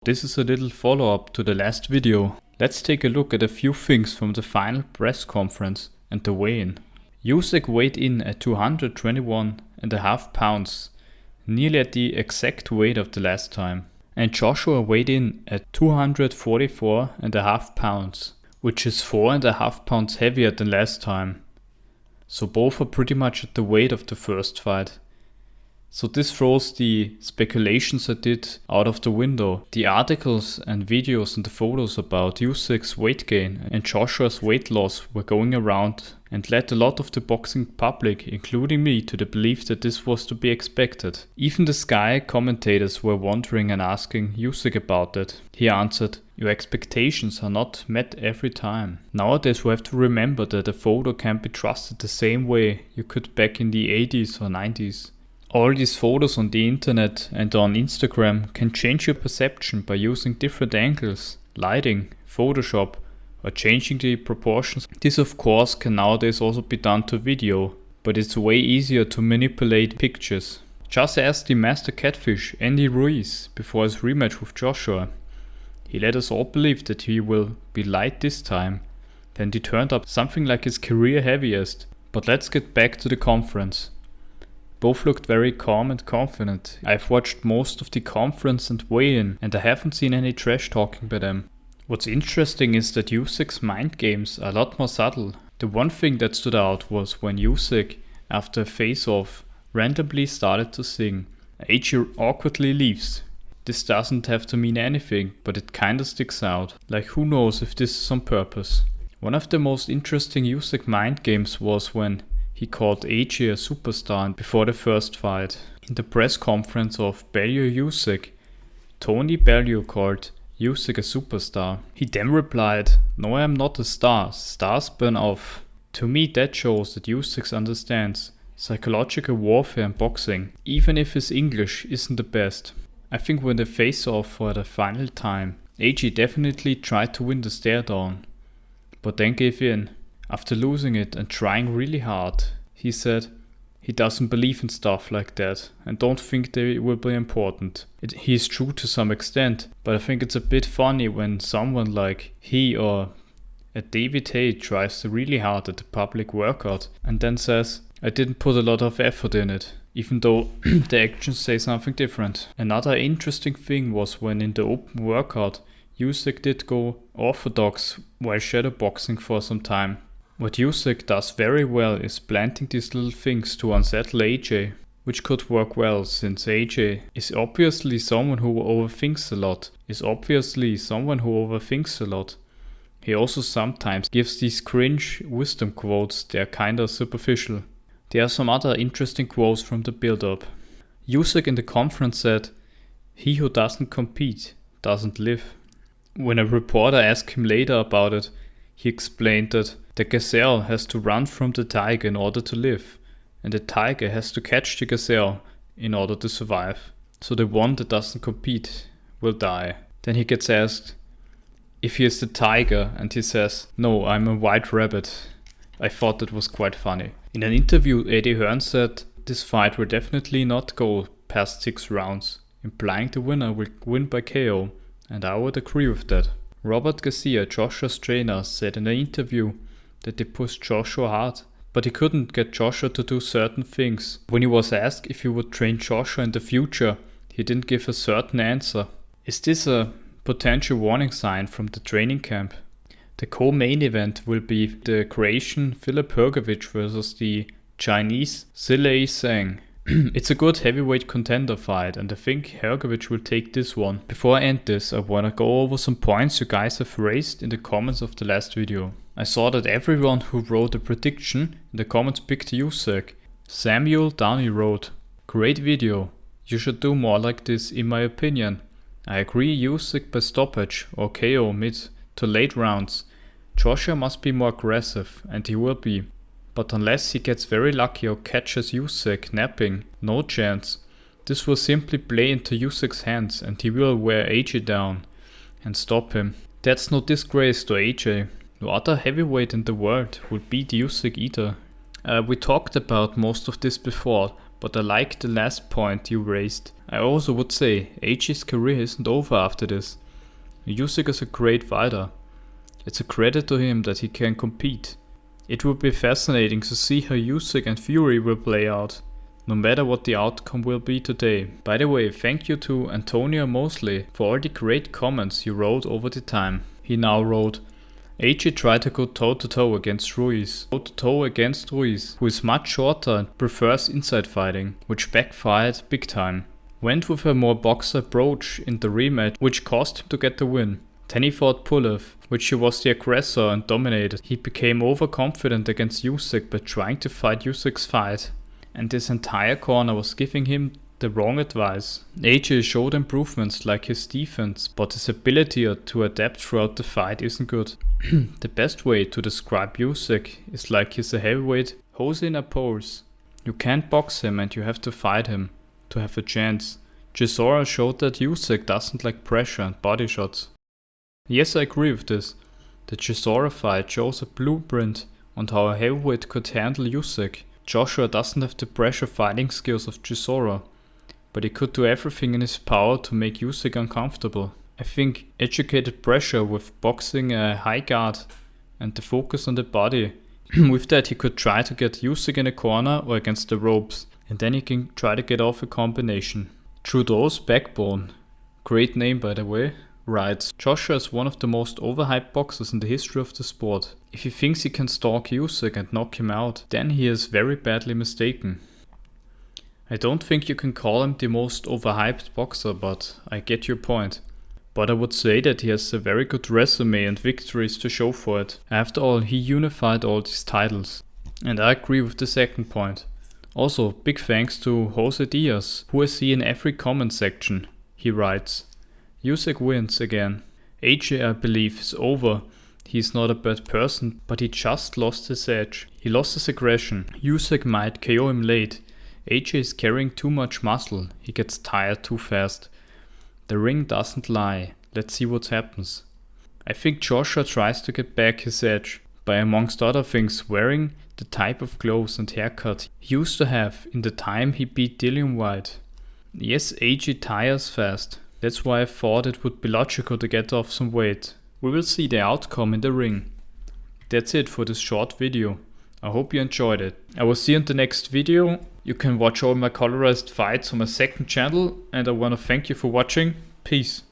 This is a little follow-up to the last video. Let's take a look at a few things from the final press conference and the weigh-in. Usyk weighed in at 221.5 pounds, nearly at the exact weight of the last time. And Joshua weighed in at 244.5 pounds, which is 4.5 pounds heavier than last time. So both are pretty much at the weight of the first fight. So this throws the speculations I did out of the window. The articles and videos and the photos about Usyk's weight gain and Joshua's weight loss were going around and led a lot of the boxing public, including me, to the belief that this was to be expected. Even the Sky commentators were wondering and asking Usyk about it. He answered, "Your expectations are not met every time." Nowadays we have to remember that a photo can't be trusted the same way you could back in the 80s or 90s. All these photos on the internet and on Instagram can change your perception by using different angles, lighting, Photoshop, or changing the proportions. This of course can nowadays also be done to video, but it's way easier to manipulate pictures. Just ask the master catfish Andy Ruiz before his rematch with Joshua. He let us all believe that he will be light this time, then he turned up something like his career heaviest. But let's get back to the conference. Both looked very calm and confident. I've watched most of the conference and weigh-in and I haven't seen any trash talking by them. What's interesting is that Usyk's mind games are a lot more subtle. The one thing that stood out was when Usyk, after a face-off, randomly started to sing. AJ awkwardly leaves. This doesn't have to mean anything, but it kinda sticks out. Like who knows if this is on purpose. One of the most interesting Usyk mind games was when he called AJ a superstar before the first fight. In the press conference of Bellew Usyk, Tony Bellew called Usyk a superstar. He then replied, "No, I am not a star. Stars burn off." To me that shows that Usyk understands psychological warfare in boxing, even if his English isn't the best. I think when they face off for the final time, AJ definitely tried to win the stare down, but then gave in. After losing it and trying really hard, he said he doesn't believe in stuff like that and don't think they will be important. He is true to some extent, but I think it's a bit funny when someone like he or a David Haye tries really hard at the public workout and then says, "I didn't put a lot of effort in it," even though the actions say something different. Another interesting thing was when in the open workout, Usyk did go orthodox while shadowboxing for some time. What Usyk does very well is planting these little things to unsettle AJ, which could work well since AJ is obviously someone who overthinks a lot. He also sometimes gives these cringe wisdom quotes. They're kinda superficial. There are some other interesting quotes from the build-up. Usyk in the conference said, "He who doesn't compete doesn't live." When a reporter asked him later about it, he explained that the gazelle has to run from the tiger in order to live, and the tiger has to catch the gazelle in order to survive. So the one that doesn't compete will die. Then he gets asked if he is the tiger, and he says, "No, I'm a white rabbit." I thought that was quite funny. In an interview, Eddie Hearn said this fight will definitely not go past 6 rounds, implying the winner will win by KO, and I would agree with that. Robert Garcia, Joshua's trainer, said in an interview that they pushed Joshua hard, but he couldn't get Joshua to do certain things. When he was asked if he would train Joshua in the future, he didn't give a certain answer. Is this a potential warning sign from the training camp? The co-main event will be the Croatian Filip Hrgović versus the Chinese Zhilei Zhang. It's a good heavyweight contender fight, and I think Hrgović will take this one. Before I end this, I wanna go over some points you guys have raised in the comments of the last video. I saw that everyone who wrote a prediction in the comments picked Usyk. Samuel Downey wrote, "Great video. You should do more like this in my opinion. I agree Usyk by stoppage or KO mid to late rounds. Joshua must be more aggressive, and he will be. But unless he gets very lucky or catches Usyk napping, no chance. This will simply play into Usyk's hands and he will wear AJ down and stop him. That's no disgrace to AJ. No other heavyweight in the world will beat Usyk either." We talked about most of this before, but I like the last point you raised I also would say AJ's career isn't over after this. Usyk is a great fighter. It's a credit to him that he can compete. It would be fascinating to see how Usyk and Fury will play out, no matter what the outcome will be today. By the way, thank you to Antonio Mosley for all the great comments you wrote over the time. He now wrote, AJ tried to go toe-to-toe against Ruiz. Toe-to-toe against Ruiz, who is much shorter and prefers inside fighting, which backfired big time. Went with a more boxer approach in the rematch, which caused him to get the win. Then he fought Pulev, which he was the aggressor and dominated. He became overconfident against Usyk by trying to fight Usyk's fight, and this entire corner was giving him the wrong advice. AJ showed improvements like his defense, but his ability to adapt throughout the fight isn't good. The best way to describe Usyk is like he's a heavyweight hose in a pose. You can't box him and you have to fight him to have a chance. Chisora showed that Usyk doesn't like pressure and body shots. Yes, I agree with this. The Chisora fight shows a blueprint on how a heavyweight could handle Usyk. Joshua doesn't have the pressure fighting skills of Chisora, but he could do everything in his power to make Usyk uncomfortable. I think educated pressure with boxing a high guard and the focus on the body. With that he could try to get Usyk in a corner or against the ropes, and then he can try to get off a combination. Trudeau's backbone, great name by the way, writes, Joshua is one of the most overhyped boxers in the history of the sport. If he thinks he can stalk Usyk and knock him out, then he is very badly mistaken. I don't think you can call him the most overhyped boxer, but I get your point. But I would say that he has a very good resume and victories to show for it. After all, he unified all these titles. And I agree with the second point. Also, big thanks to Jose Diaz, who I see in every comment section. He writes, Usyk wins again. AJ, I believe, is over. He's not a bad person, but he just lost his edge. He lost his aggression. Usyk might KO him late. AJ is carrying too much muscle. He gets tired too fast. The ring doesn't lie. Let's see what happens. I think Joshua tries to get back his edge by, amongst other things, wearing the type of clothes and haircut he used to have in the time he beat Dillian White. Yes, AJ tires fast. That's why I thought it would be logical to get off some weight. We will see the outcome in the ring. That's it for this short video. I hope you enjoyed it. I will see you in the next video. You can watch all my colorized fights on my second channel, and I want to thank you for watching. Peace.